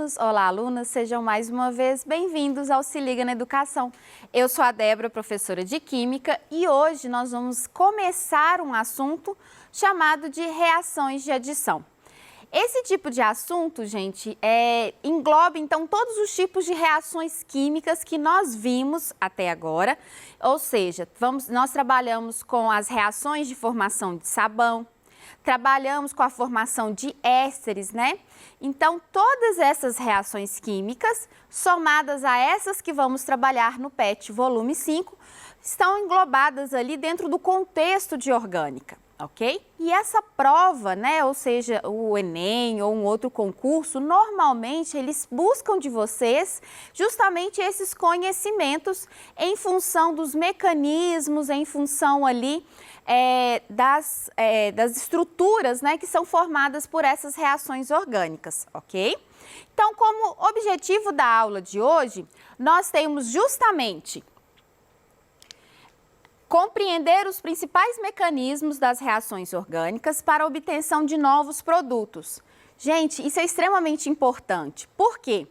alunos, olá alunas, sejam mais uma vez bem-vindos ao Se Liga na Educação. Eu sou a Débora, professora de Química, e hoje nós vamos começar um assunto chamado de reações de adição. Esse tipo de assunto, gente, engloba então todos os tipos de reações químicas que nós vimos até agora, ou seja, nós trabalhamos com as reações de formação de sabão, trabalhamos com a formação de ésteres, né? Então, todas essas reações químicas, somadas a essas que vamos trabalhar no PET volume 5, estão englobadas ali dentro do contexto de orgânica, ok? E essa prova, né, ou seja, o Enem ou um outro concurso, normalmente eles buscam de vocês justamente esses conhecimentos em função dos mecanismos, em função ali das estruturas, né, que são formadas por essas reações orgânicas, ok? Então, como objetivo da aula de hoje, nós temos justamente compreender os principais mecanismos das reações orgânicas para a obtenção de novos produtos. Gente, isso é extremamente importante. Por quê?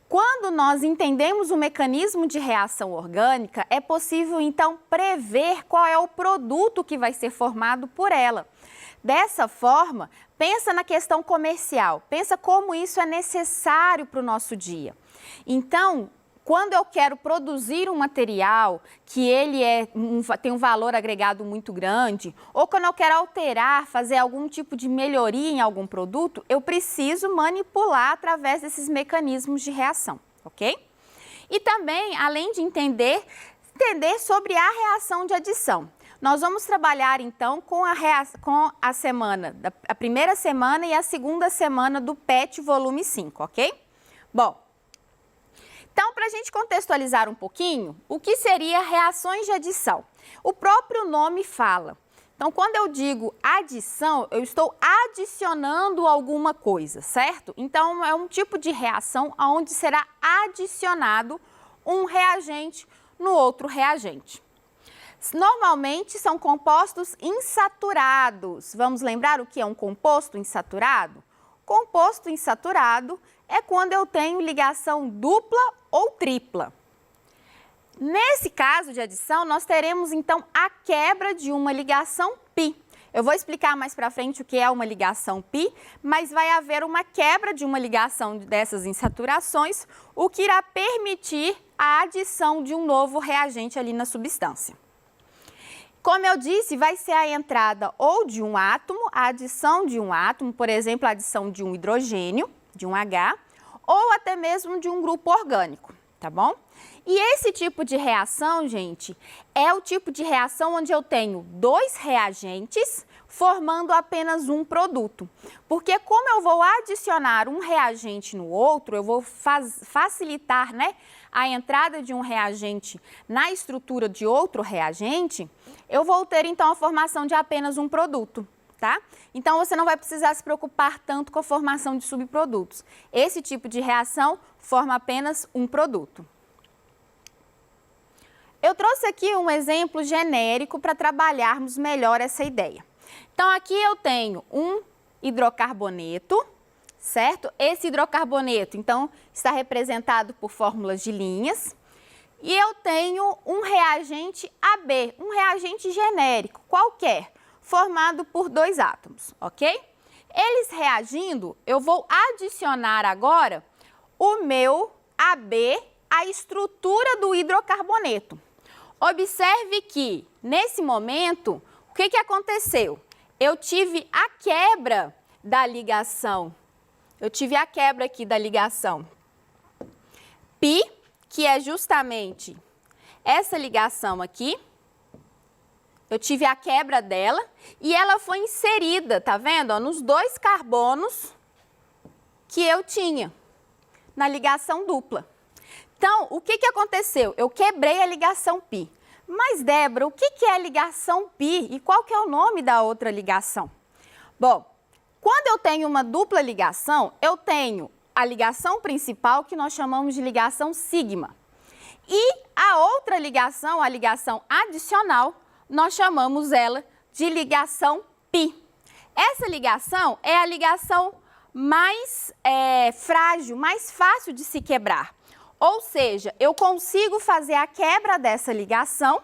Quando nós entendemos o mecanismo de reação orgânica, é possível então prever qual é o produto que vai ser formado por ela. Dessa forma, pensa na questão comercial, pensa como isso é necessário para o nosso dia. Então, quando eu quero produzir um material que ele tem um valor agregado muito grande, ou quando eu quero alterar, fazer algum tipo de melhoria em algum produto, eu preciso manipular através desses mecanismos de reação, ok? E também, além de entender sobre a reação de adição. Nós vamos trabalhar então com a primeira semana e a segunda semana do PET volume 5, ok? Bom, então, para a gente contextualizar um pouquinho, o que seria reações de adição? O próprio nome fala. Então, quando eu digo adição, eu estou adicionando alguma coisa, certo? Então, é um tipo de reação onde será adicionado um reagente no outro reagente. Normalmente, são compostos insaturados. Vamos lembrar o que é um composto insaturado? Composto insaturado é quando eu tenho ligação dupla ou tripla. Nesse caso de adição, nós teremos então a quebra de uma ligação π. Eu vou explicar mais para frente o que é uma ligação π, mas vai haver uma quebra de uma ligação dessas insaturações, o que irá permitir a adição de um novo reagente ali na substância. Como eu disse, vai ser a entrada ou de um átomo, a adição de um átomo, por exemplo, a adição de um hidrogênio, de um H, ou até mesmo de um grupo orgânico, tá bom? E esse tipo de reação, gente, é o tipo de reação onde eu tenho dois reagentes formando apenas um produto. Porque como eu vou adicionar um reagente no outro, eu vou facilitar, né, a entrada de um reagente na estrutura de outro reagente, eu vou ter então a formação de apenas um produto. Tá? Então, você não vai precisar se preocupar tanto com a formação de subprodutos. Esse tipo de reação forma apenas um produto. Eu trouxe aqui um exemplo genérico para trabalharmos melhor essa ideia. Então, aqui eu tenho um hidrocarboneto, certo? Esse hidrocarboneto, então, está representado por fórmulas de linhas. E eu tenho um reagente AB, um reagente genérico, qualquer, formado por dois átomos, ok? Eles reagindo, eu vou adicionar agora o meu AB à estrutura do hidrocarboneto. Observe que, nesse momento, o que aconteceu? Eu tive a quebra da ligação, aqui da ligação π, que é justamente essa ligação aqui. Eu tive a quebra dela e ela foi inserida, tá vendo? Ó, nos dois carbonos que eu tinha na ligação dupla. Então, o que aconteceu? Eu quebrei a ligação π. Mas, Débora, o que é a ligação π e qual que é o nome da outra ligação? Bom, quando eu tenho uma dupla ligação, eu tenho a ligação principal que nós chamamos de ligação sigma. E a outra ligação, a ligação adicional, nós chamamos ela de ligação π. Essa ligação é a ligação mais frágil, mais fácil de se quebrar. Ou seja, eu consigo fazer a quebra dessa ligação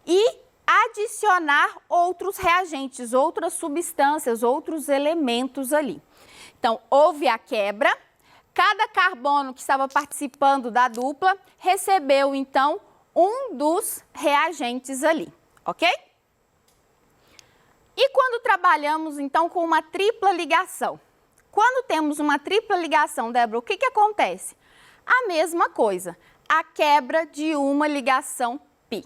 e adicionar outros reagentes, outras substâncias, outros elementos ali. Então, houve a quebra, cada carbono que estava participando da dupla recebeu, então, um dos reagentes ali, ok? E quando trabalhamos, então, com uma tripla ligação? Quando temos uma tripla ligação, Débora, o que acontece? A mesma coisa, a quebra de uma ligação π.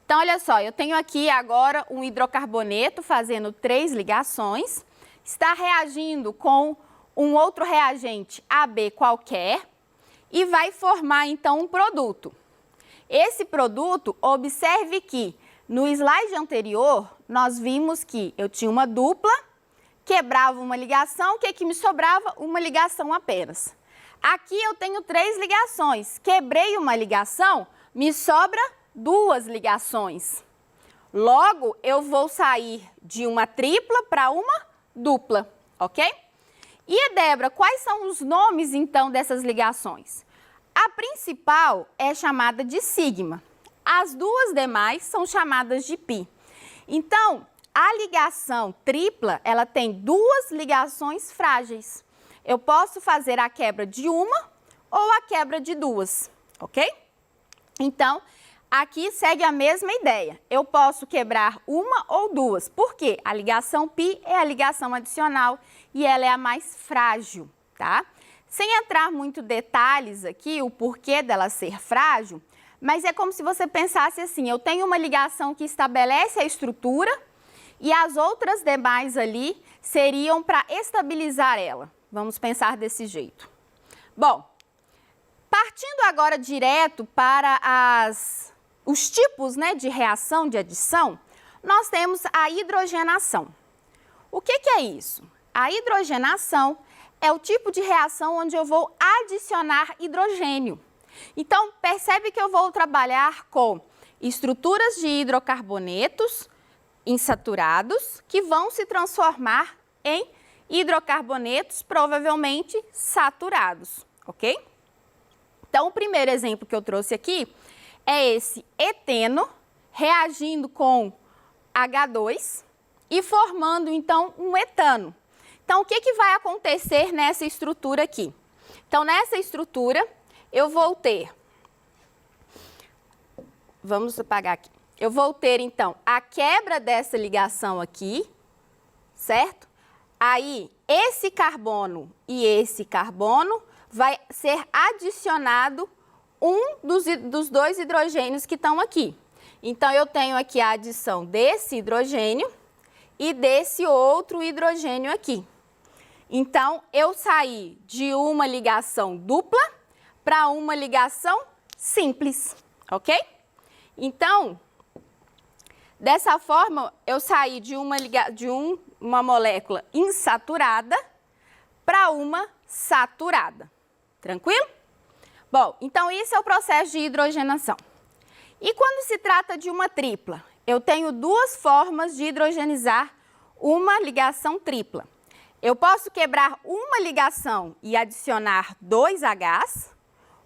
Então, olha só, eu tenho aqui agora um hidrocarboneto fazendo 3 ligações, está reagindo com um outro reagente AB qualquer e vai formar, então, um produto. Esse produto, observe que no slide anterior, nós vimos que eu tinha uma dupla, quebrava uma ligação, o que me sobrava? Uma ligação apenas. Aqui eu tenho 3 ligações, quebrei uma ligação, me sobra 2 ligações. Logo, eu vou sair de uma tripla para uma dupla, ok? E, Débora, quais são os nomes, então, dessas ligações? A principal é chamada de sigma. As duas demais são chamadas de π. Então, a ligação tripla, ela tem 2 ligações frágeis. Eu posso fazer a quebra de uma ou a quebra de 2, ok? Então, aqui segue a mesma ideia. Eu posso quebrar uma ou 2. Por quê? A ligação π é a ligação adicional e ela é a mais frágil, tá? Sem entrar muito detalhes aqui, o porquê dela ser frágil, mas é como se você pensasse assim, eu tenho uma ligação que estabelece a estrutura e as outras demais ali seriam para estabilizar ela. Vamos pensar desse jeito. Bom, partindo agora direto para os tipos, né, de reação de adição, nós temos a hidrogenação. O que é isso? A hidrogenação é o tipo de reação onde eu vou adicionar hidrogênio. Então, percebe que eu vou trabalhar com estruturas de hidrocarbonetos insaturados que vão se transformar em hidrocarbonetos provavelmente saturados, ok? Então, o primeiro exemplo que eu trouxe aqui é esse eteno reagindo com H2 e formando, então, um etano. Então, o que vai acontecer nessa estrutura aqui? Então, nessa estrutura, eu vou ter, vamos apagar aqui, eu vou ter, então, a quebra dessa ligação aqui, certo? Aí, esse carbono e esse carbono vai ser adicionado um dos 2 hidrogênios que estão aqui. Então, eu tenho aqui a adição desse hidrogênio e desse outro hidrogênio aqui. Então, eu saí de uma ligação dupla para uma ligação simples, ok? Então, dessa forma, eu saí de uma molécula insaturada para uma saturada. Tranquilo? Bom, então isso é o processo de hidrogenação. E quando se trata de uma tripla? Eu tenho 2 formas de hidrogenizar uma ligação tripla. Eu posso quebrar uma ligação e adicionar 2 Hs,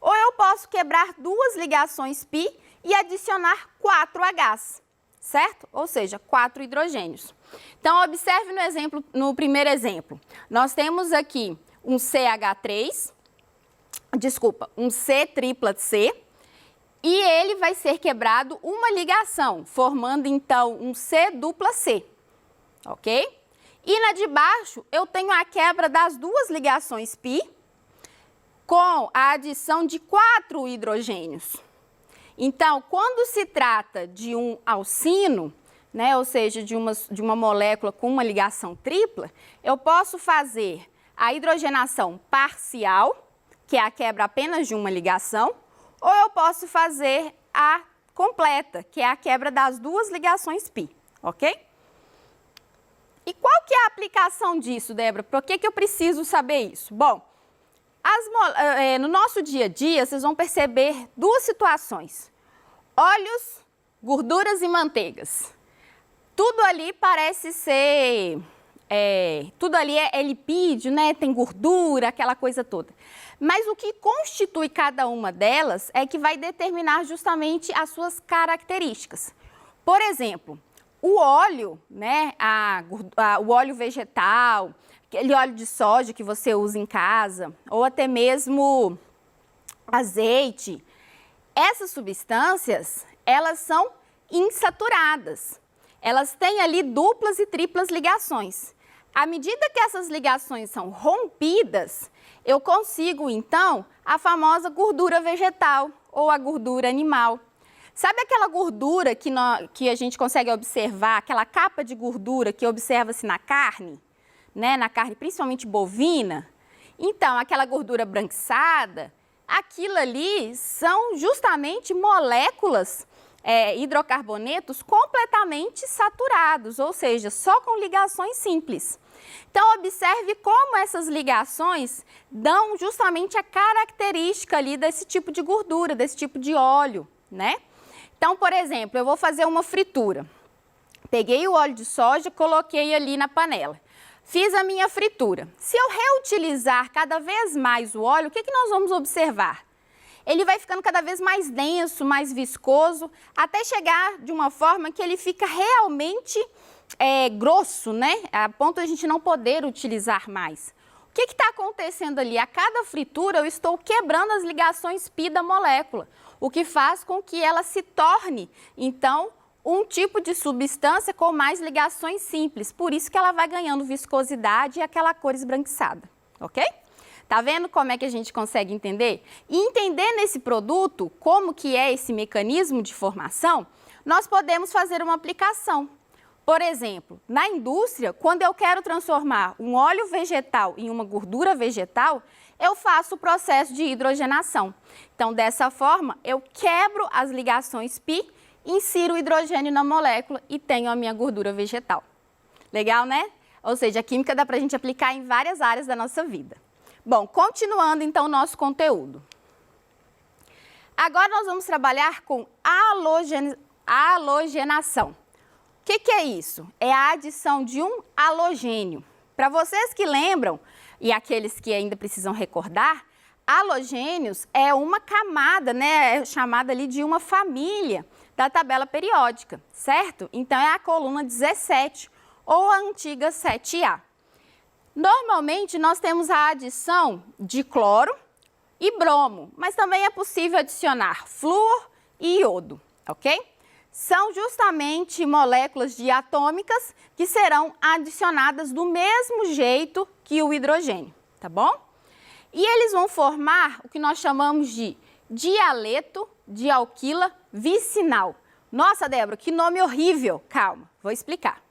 ou eu posso quebrar 2 ligações π e adicionar 4 Hs, certo? Ou seja, 4 hidrogênios. Então, observe no primeiro exemplo. Nós temos aqui um um C tripla C, e ele vai ser quebrado uma ligação, formando então um C dupla C, ok? E na de baixo eu tenho a quebra das 2 ligações π com a adição de 4 hidrogênios. Então, quando se trata de um alcino, né, ou seja, de uma molécula com uma ligação tripla, eu posso fazer a hidrogenação parcial, que é a quebra apenas de uma ligação, ou eu posso fazer a completa, que é a quebra das 2 ligações π, ok? E qual que é a aplicação disso, Débora? Por que eu preciso saber isso? Bom, no nosso dia a dia, vocês vão perceber 2 situações. Óleos, gorduras e manteigas. Tudo ali parece ser tudo ali é lipídio, né? Tem gordura, aquela coisa toda. Mas o que constitui cada uma delas é que vai determinar justamente as suas características. Por exemplo, o óleo, né? O óleo vegetal, aquele óleo de soja que você usa em casa, ou até mesmo azeite, essas substâncias, elas são insaturadas. Elas têm ali duplas e triplas ligações. À medida que essas ligações são rompidas, eu consigo, então, a famosa gordura vegetal ou a gordura animal. Sabe aquela gordura que a gente consegue observar, aquela capa de gordura que observa-se na carne, né? Na carne principalmente bovina? Então, aquela gordura branquiçada, aquilo ali são justamente moléculas, hidrocarbonetos completamente saturados, ou seja, só com ligações simples. Então, observe como essas ligações dão justamente a característica ali desse tipo de gordura, desse tipo de óleo, né? Então, por exemplo, eu vou fazer uma fritura. Peguei o óleo de soja, coloquei ali na panela. Fiz a minha fritura. Se eu reutilizar cada vez mais o óleo, o que nós vamos observar? Ele vai ficando cada vez mais denso, mais viscoso, até chegar de uma forma que ele fica realmente grosso, né? A ponto de a gente não poder utilizar mais. O que está acontecendo ali? A cada fritura eu estou quebrando as ligações π da molécula, o que faz com que ela se torne, então, um tipo de substância com mais ligações simples. Por isso que ela vai ganhando viscosidade e aquela cor esbranquiçada, ok? Tá vendo como é que a gente consegue entender? E entender nesse produto como que é esse mecanismo de formação, nós podemos fazer uma aplicação. Por exemplo, na indústria, quando eu quero transformar um óleo vegetal em uma gordura vegetal, eu faço o processo de hidrogenação. Então, dessa forma, eu quebro as ligações π, insiro o hidrogênio na molécula e tenho a minha gordura vegetal. Legal, né? Ou seja, a química dá para a gente aplicar em várias áreas da nossa vida. Bom, continuando então o nosso conteúdo. Agora nós vamos trabalhar com halogenação. O que é isso? É a adição de um halogênio. Para vocês que lembram, e aqueles que ainda precisam recordar, halogênios é uma camada, né? É chamada ali de uma família da tabela periódica, certo? Então é a coluna 17 ou a antiga 7A. Normalmente nós temos a adição de cloro e bromo, mas também é possível adicionar flúor e iodo, ok? São justamente moléculas diatômicas que serão adicionadas do mesmo jeito que o hidrogênio, tá bom? E eles vão formar o que nós chamamos de dialeto de alquila vicinal. Nossa, Débora, que nome horrível! Calma, vou explicar.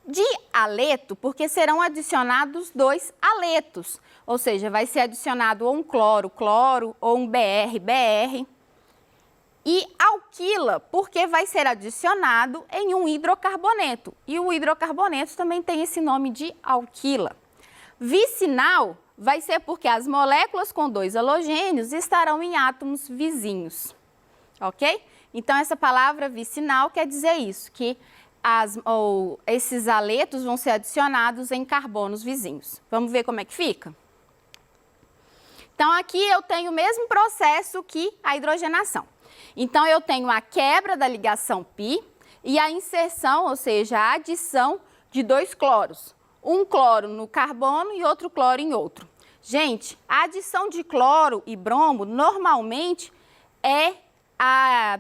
Dialeto, porque serão adicionados dois aletos, ou seja, vai ser adicionado ou um cloro, cloro, ou um BR, BR. E alquila, porque vai ser adicionado em um hidrocarboneto. E o hidrocarboneto também tem esse nome de alquila. Vicinal vai ser porque as moléculas com dois halogênios estarão em átomos vizinhos, ok? Então, essa palavra vicinal quer dizer isso, que esses aletos vão ser adicionados em carbonos vizinhos. Vamos ver como é que fica? Então, aqui eu tenho o mesmo processo que a hidrogenação. Então, eu tenho a quebra da ligação π e a inserção, ou seja, a adição de dois cloros. Um cloro no carbono e outro cloro em outro. Gente, a adição de cloro e bromo normalmente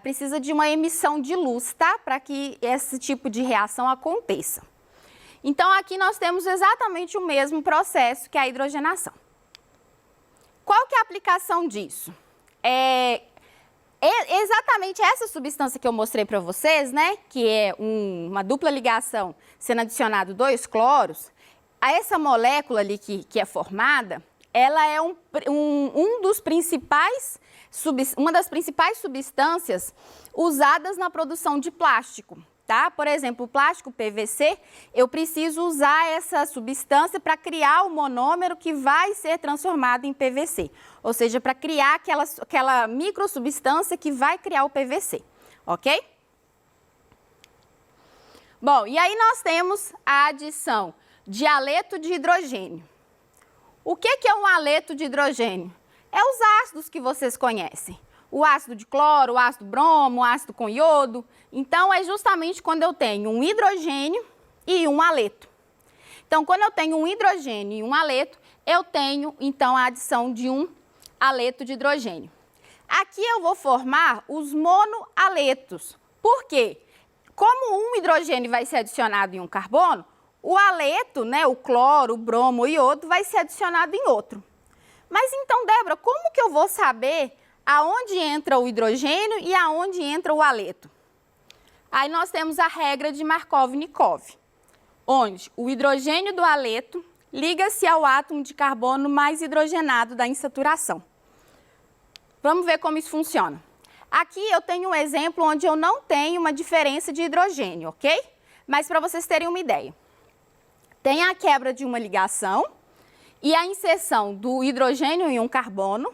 precisa de uma emissão de luz, tá? Para que esse tipo de reação aconteça. Então, aqui nós temos exatamente o mesmo processo que a hidrogenação. Qual que é a aplicação disso? Exatamente essa substância que eu mostrei para vocês, né? Que é uma dupla ligação sendo adicionado dois cloros. Essa molécula ali que é formada, ela é uma das principais substâncias usadas na produção de plástico, tá? Por exemplo, o plástico PVC, eu preciso usar essa substância para criar o monômero que vai ser transformado em PVC, ou seja, para criar aquela microsubstância que vai criar o PVC, ok? Bom, e aí nós temos a adição de haleto de hidrogênio. O que é um haleto de hidrogênio? É os ácidos que vocês conhecem. O ácido de cloro, o ácido bromo, o ácido com iodo. Então, é justamente quando eu tenho um hidrogênio e um haleto. Então, quando eu tenho um hidrogênio e um haleto, eu tenho, então, a adição de um haleto de hidrogênio. Aqui eu vou formar os monohaletos. Por quê? Como um hidrogênio vai ser adicionado em um carbono, o haleto, né, o cloro, o bromo, o iodo, vai ser adicionado em outro. Mas então, Débora, como que eu vou saber aonde entra o hidrogênio e aonde entra o haleto? Aí nós temos a regra de Markov-Nikov, onde o hidrogênio do haleto liga-se ao átomo de carbono mais hidrogenado da insaturação. Vamos ver como isso funciona. Aqui eu tenho um exemplo onde eu não tenho uma diferença de hidrogênio, ok? Mas para vocês terem uma ideia. Tem a quebra de uma ligação e a inserção do hidrogênio em um carbono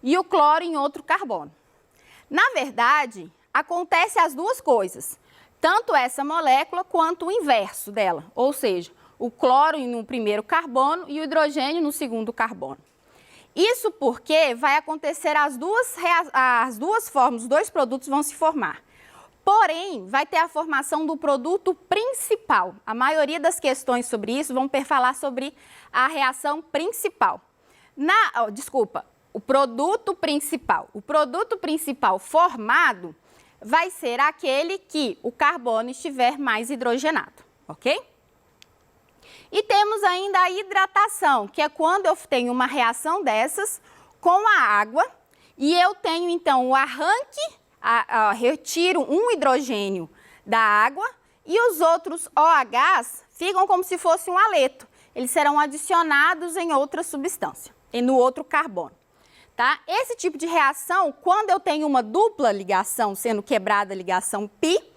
e o cloro em outro carbono. Na verdade, acontece as duas coisas, tanto essa molécula quanto o inverso dela, ou seja, o cloro no primeiro carbono e o hidrogênio no segundo carbono. Isso porque vai acontecer as duas formas, os dois produtos vão se formar. Porém, vai ter a formação do produto principal. A maioria das questões sobre isso vão falar sobre a reação principal. O produto principal. O produto principal formado vai ser aquele que o carbono estiver mais hidrogenado, ok? E temos ainda a hidratação, que é quando eu tenho uma reação dessas com a água e eu tenho então o arranque, retiro um hidrogênio da água e os outros OHs ficam como se fosse um haleto. Eles serão adicionados em outra substância, no outro carbono. Tá? Esse tipo de reação, quando eu tenho uma dupla ligação, sendo quebrada a ligação π,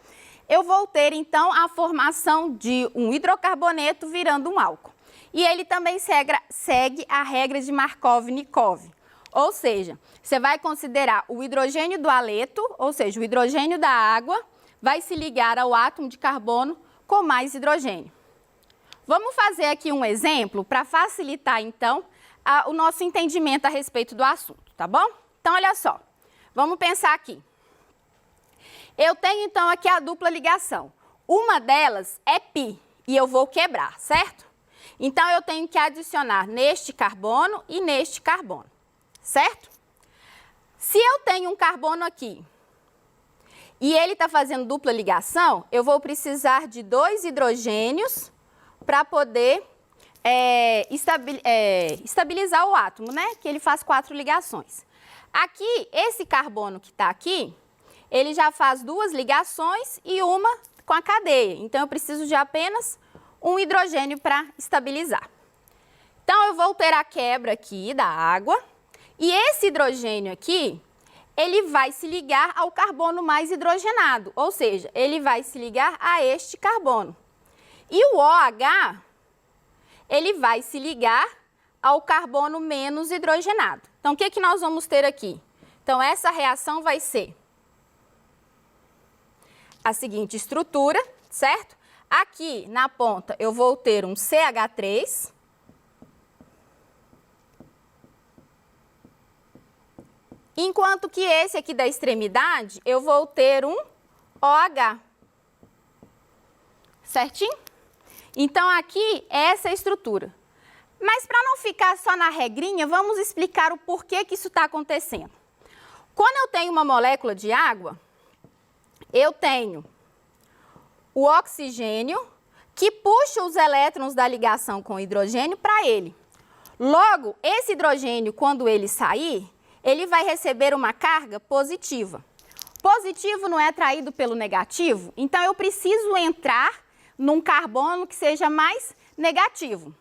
eu vou ter, então, a formação de um hidrocarboneto virando um álcool. E ele também segue a regra de Markov-Nikov. Ou seja, você vai considerar o hidrogênio do haleto, ou seja, o hidrogênio da água, vai se ligar ao átomo de carbono com mais hidrogênio. Vamos fazer aqui um exemplo para facilitar, então, o nosso entendimento a respeito do assunto, tá bom? Então, olha só, vamos pensar aqui. Eu tenho, então, aqui a dupla ligação. Uma delas é π e eu vou quebrar, certo? Então, eu tenho que adicionar neste carbono e neste carbono, certo? Se eu tenho um carbono aqui e ele está fazendo dupla ligação, eu vou precisar de 2 hidrogênios para poder estabilizar o átomo, né? Que ele faz 4 ligações. Aqui, esse carbono que está aqui, ele já faz 2 ligações e uma com a cadeia. Então, eu preciso de apenas um hidrogênio para estabilizar. Então, eu vou ter a quebra aqui da água e esse hidrogênio aqui, ele vai se ligar ao carbono mais hidrogenado, ou seja, ele vai se ligar a este carbono. E o OH, ele vai se ligar ao carbono menos hidrogenado. Então, o que que nós vamos ter aqui? Então, essa reação vai ser a seguinte estrutura, certo? Aqui na ponta eu vou ter um CH3, enquanto que esse aqui da extremidade eu vou ter um OH, certinho? Então aqui é essa estrutura. Mas para não ficar só na regrinha, vamos explicar o porquê que isso está acontecendo. Quando eu tenho uma molécula de água, eu tenho o oxigênio que puxa os elétrons da ligação com o hidrogênio para ele. Logo, esse hidrogênio, quando ele sair, ele vai receber uma carga positiva. Positivo não é atraído pelo negativo, então eu preciso entrar num carbono que seja mais negativo.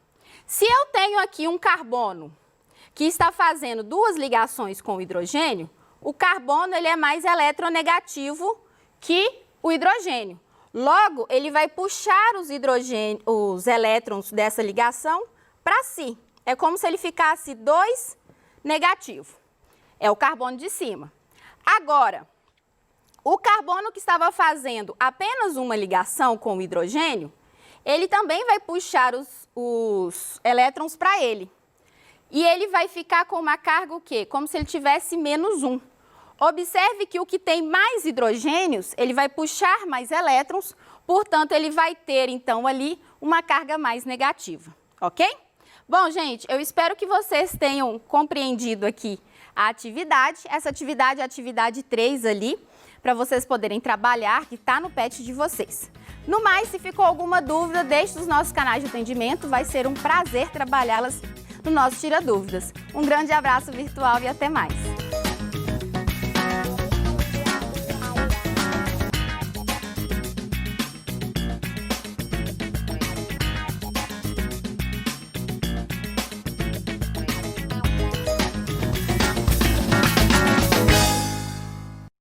Se eu tenho aqui um carbono que está fazendo 2 ligações com o hidrogênio, o carbono ele é mais eletronegativo que o hidrogênio. Logo, ele vai puxar os elétrons dessa ligação para si. É como se ele ficasse 2 negativo. É o carbono de cima. Agora, o carbono que estava fazendo apenas uma ligação com o hidrogênio, ele também vai puxar os elétrons para ele. E ele vai ficar com uma carga o quê? Como se ele tivesse -1. Observe que o que tem mais hidrogênios, ele vai puxar mais elétrons, portanto, ele vai ter, então, ali uma carga mais negativa, ok? Bom, gente, eu espero que vocês tenham compreendido aqui a atividade. Essa atividade é a atividade 3 ali, para vocês poderem trabalhar, que está no PET de vocês. No mais, se ficou alguma dúvida, deixe nos nossos canais de atendimento, vai ser um prazer trabalhá-las no nosso Tira Dúvidas. Um grande abraço virtual e até mais!